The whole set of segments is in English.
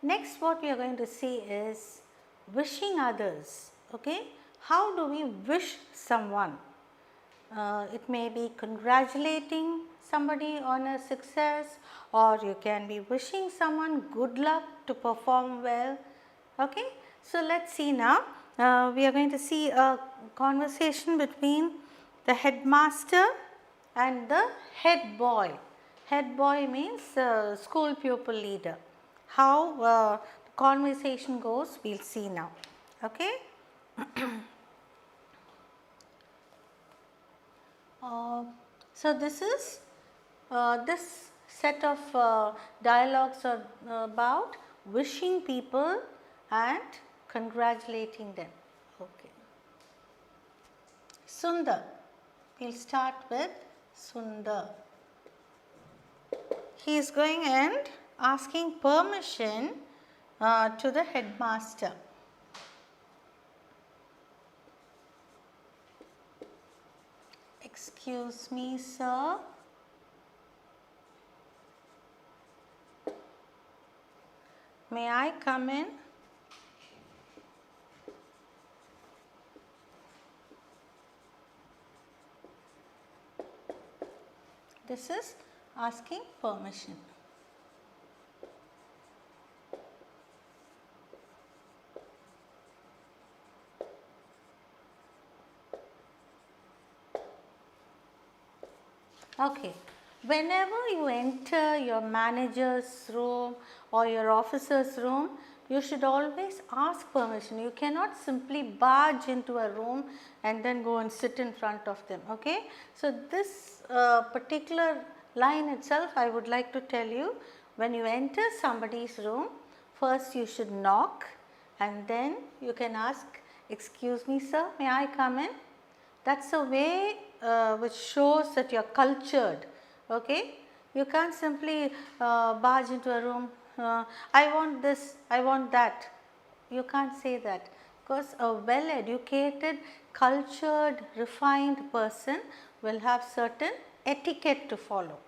Next, what we are going to see is wishing others. Okay, how do we wish someone? It may be congratulating somebody on a success, or you can be wishing someone good luck to perform well. Okay, so let's see now. We are going to see a conversation between the headmaster and the head boy. Head boy means school pupil leader. How the conversation goes, we will see now. Okay. So this is this set of dialogues are about wishing people and congratulating them. Okay. Sundar, we will start with Sundar. He is going and asking permission to the headmaster. Excuse me, sir. May I come in? This is asking permission. Okay. Whenever you enter your manager's room or your officer's room, you should always ask permission. You cannot simply barge into a room and then go and sit in front of them. Okay. So, this particular line itself I would like to tell you, when you enter somebody's room, first you should knock and then you can ask, excuse me sir, may I come in? That is a way which shows that you are cultured. Okay. You can't simply barge into a room, I want this, I want that. You can't say that, because a well educated, cultured, refined person will have certain etiquette to follow.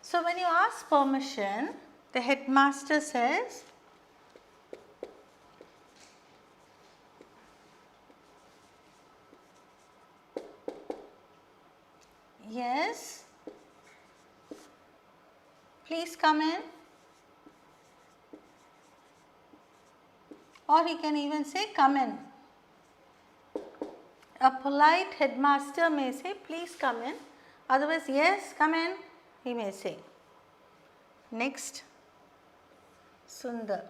So, when you ask permission, the headmaster says, yes, please come in, or he can even say come in. A polite headmaster may say please come in, otherwise yes, come in, he may say. Next, Sundar.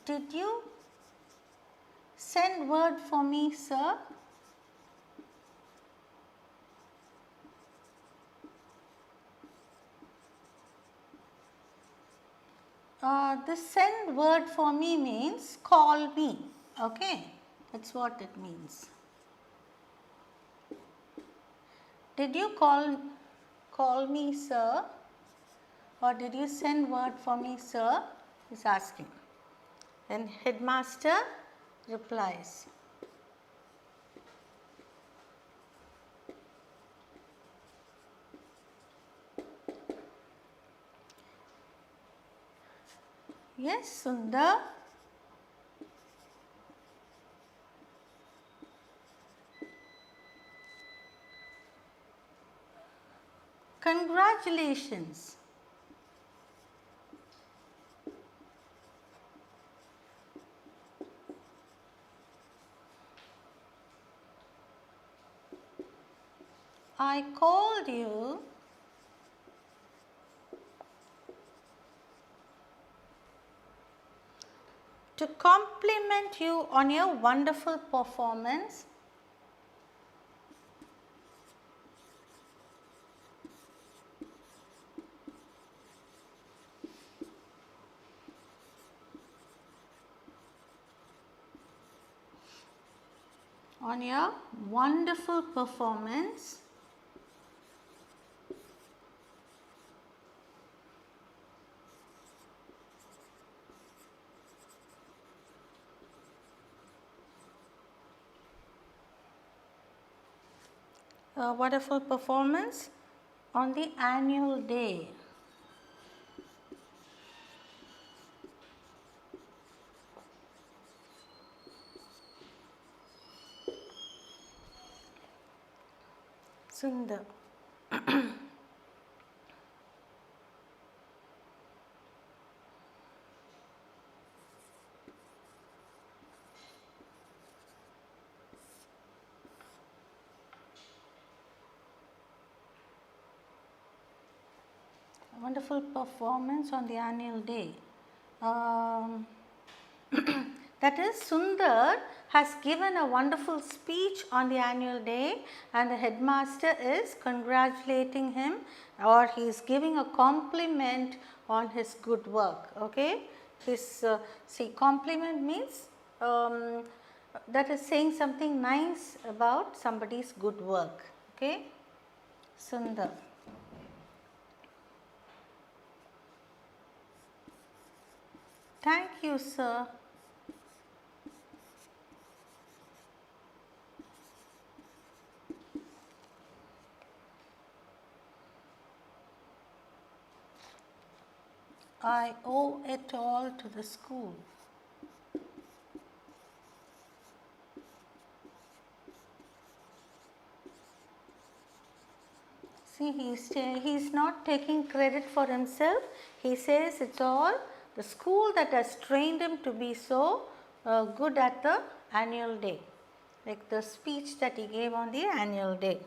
Did you send word for me, sir? This send word for me means call me. Okay, that's what it means. Did you call me, sir? Or did you send word for me, sir? He's asking. Then headmaster replies. Yes, Sundar. Congratulations. I called you to compliment you on your wonderful performance a wonderful performance on the annual day. Sundar. Wonderful performance on the annual day. That is, Sundar has given a wonderful speech on the annual day and the headmaster is congratulating him, or he is giving a compliment on his good work. Okay, his see, compliment means that is saying something nice about somebody's good work. Okay, Sundar. Thank you, sir. I owe it all to the school. See, he's not taking credit for himself. He says it's all the school that has trained him to be so good at the annual day, like the speech that he gave on the annual day.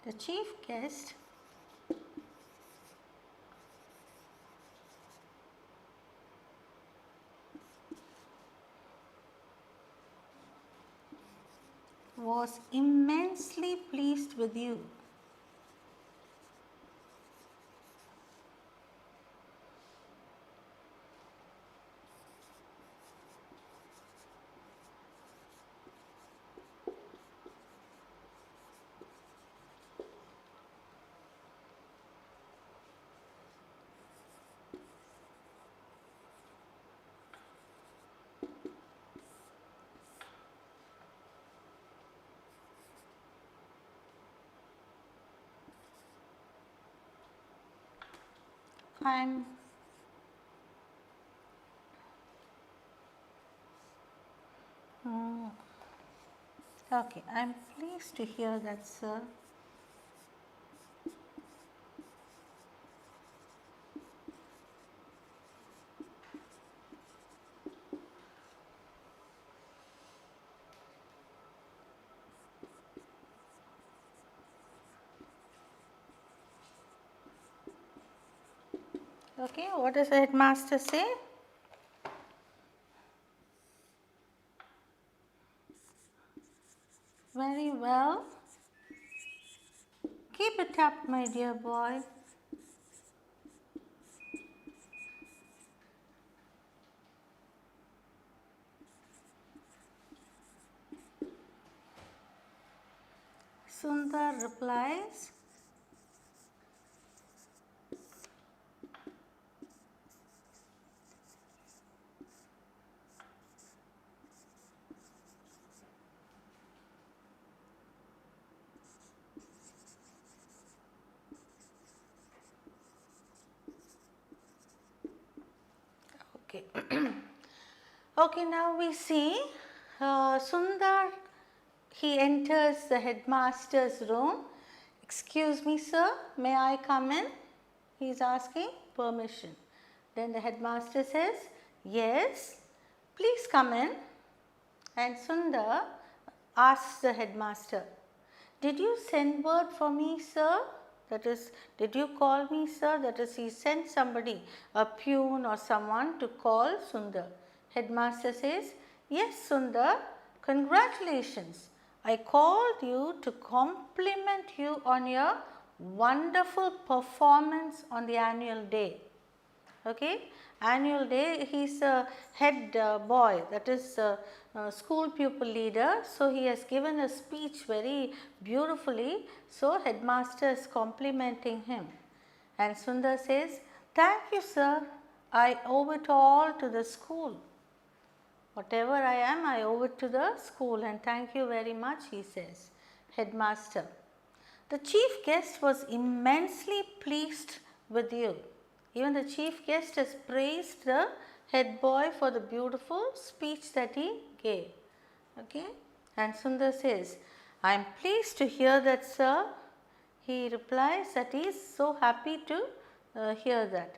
The chief guest was immensely pleased with you. I'm okay. I'm pleased to hear that, sir. Okay, what does the headmaster say? Very well. Keep it up, my dear boy. Sundar replies, okay. Okay, now we see Sundar, he enters the headmaster's room. Excuse me, sir, may I come in? He is asking permission. Then the headmaster says, yes, please come in. And Sundar asks the headmaster, did you send word for me, sir? That is, did you call me, sir? That is, he sent somebody, a peon or someone to call Sundar. Headmaster says, yes, Sundar, congratulations. I called you to compliment you on your wonderful performance on the annual day. Okay, annual day, he is a head boy, that is school pupil leader. So, he has given a speech very beautifully. So, headmaster is complimenting him And Sundar says, thank you sir, I owe it all to the school. Whatever I am, I owe it to the school, and thank you very much, he says. Headmaster, the chief guest was immensely pleased with you. Even the chief guest has praised the head boy for the beautiful speech that he gave. Okay? And Sundar says, I am pleased to hear that, sir. He replies that he is so happy to hear that.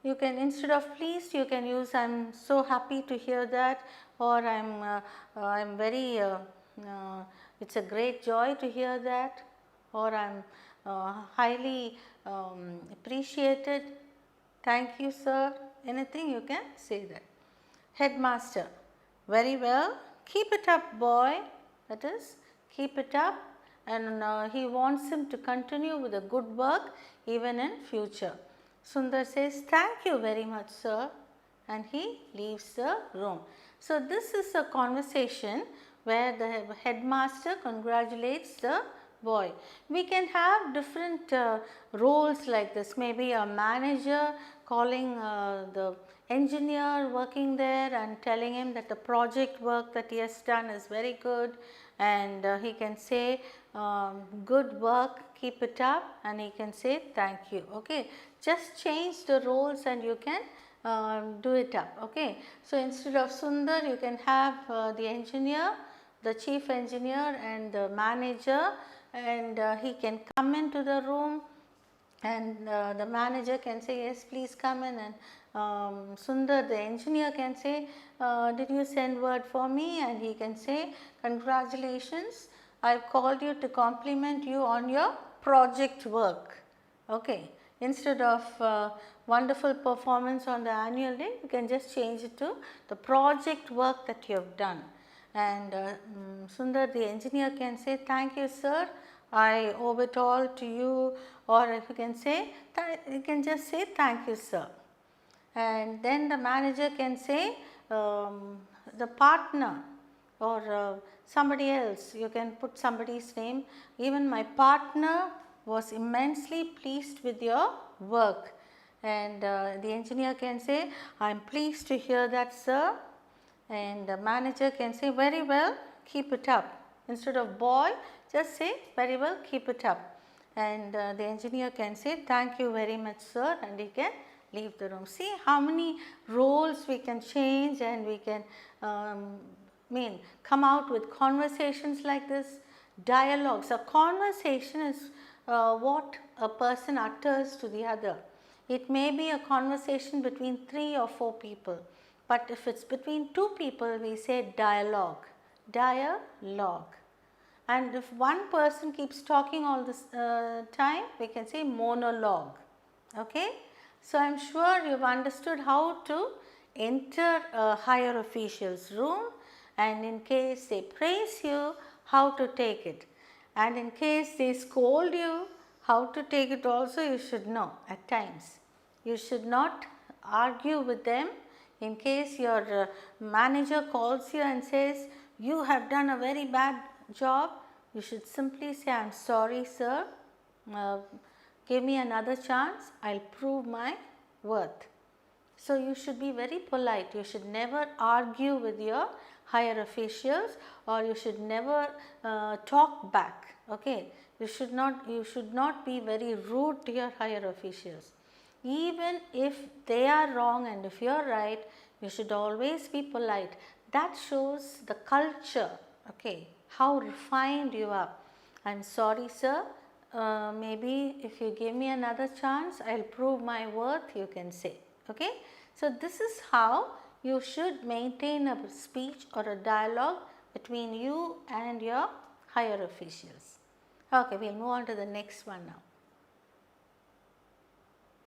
You can, instead of pleased, you can use I am so happy to hear that, or I am very, it's a great joy to hear that, or I am highly appreciated. Thank you sir. Anything you can say that. Headmaster, very well, keep it up boy, that is keep it up, and he wants him to continue with the good work even in future. Sundar says, thank you very much sir, and he leaves the room. So, this is a conversation where the headmaster congratulates the boy. We can have different roles like this, maybe a manager calling the engineer working there and telling him that the project work that he has done is very good, and he can say good work, keep it up, and he can say thank you. Okay, just change the roles and you can do it up. Okay, so instead of Sundar, you can have the engineer, the chief engineer, and the manager, and he can come into the room, and the manager can say, yes, please come in, and Sundar, the engineer, can say, did you send word for me? And he can say, congratulations, I have called you to compliment you on your project work. Okay, instead of wonderful performance on the annual day, you can just change it to the project work that you have done. And Sundar, the engineer, can say, thank you sir, I owe it all to you, or if you can say, you can just say thank you sir. And then the manager can say, the partner or somebody else, you can put somebody's name, even my partner was immensely pleased with your work. And the engineer can say, I am pleased to hear that sir. And the manager can say, very well, keep it up. Instead of boy, just say, very well, keep it up. And the engineer can say, thank you very much sir, and he can leave the room. See how many roles we can change, and we can come out with conversations like this, dialogues. A conversation is what a person utters to the other. It may be a conversation between 3 or 4 people, but if it's between 2 people, we say dialogue, dialogue. And if one person keeps talking all this time, we can say monologue. Okay? So, I am sure you have understood how to enter a higher official's room, and in case they praise you, how to take it. And in case they scold you, how to take it also you should know at times. You should not argue with them. In case your manager calls you and says, you have done a very bad job, you should simply say, I am sorry sir, give me another chance, I will prove my worth. So, you should be very polite. You should never argue with your higher officials, or you should never talk back. Okay, you should not be very rude to your higher officials. Even if they are wrong and if you are right, you should always be polite. That shows the culture. Okay, how refined you are. I am sorry sir, maybe if you give me another chance, I will prove my worth, you can say. Okay. So, this is how you should maintain a speech or a dialogue between you and your higher officials. Okay, we will move on to the next one now.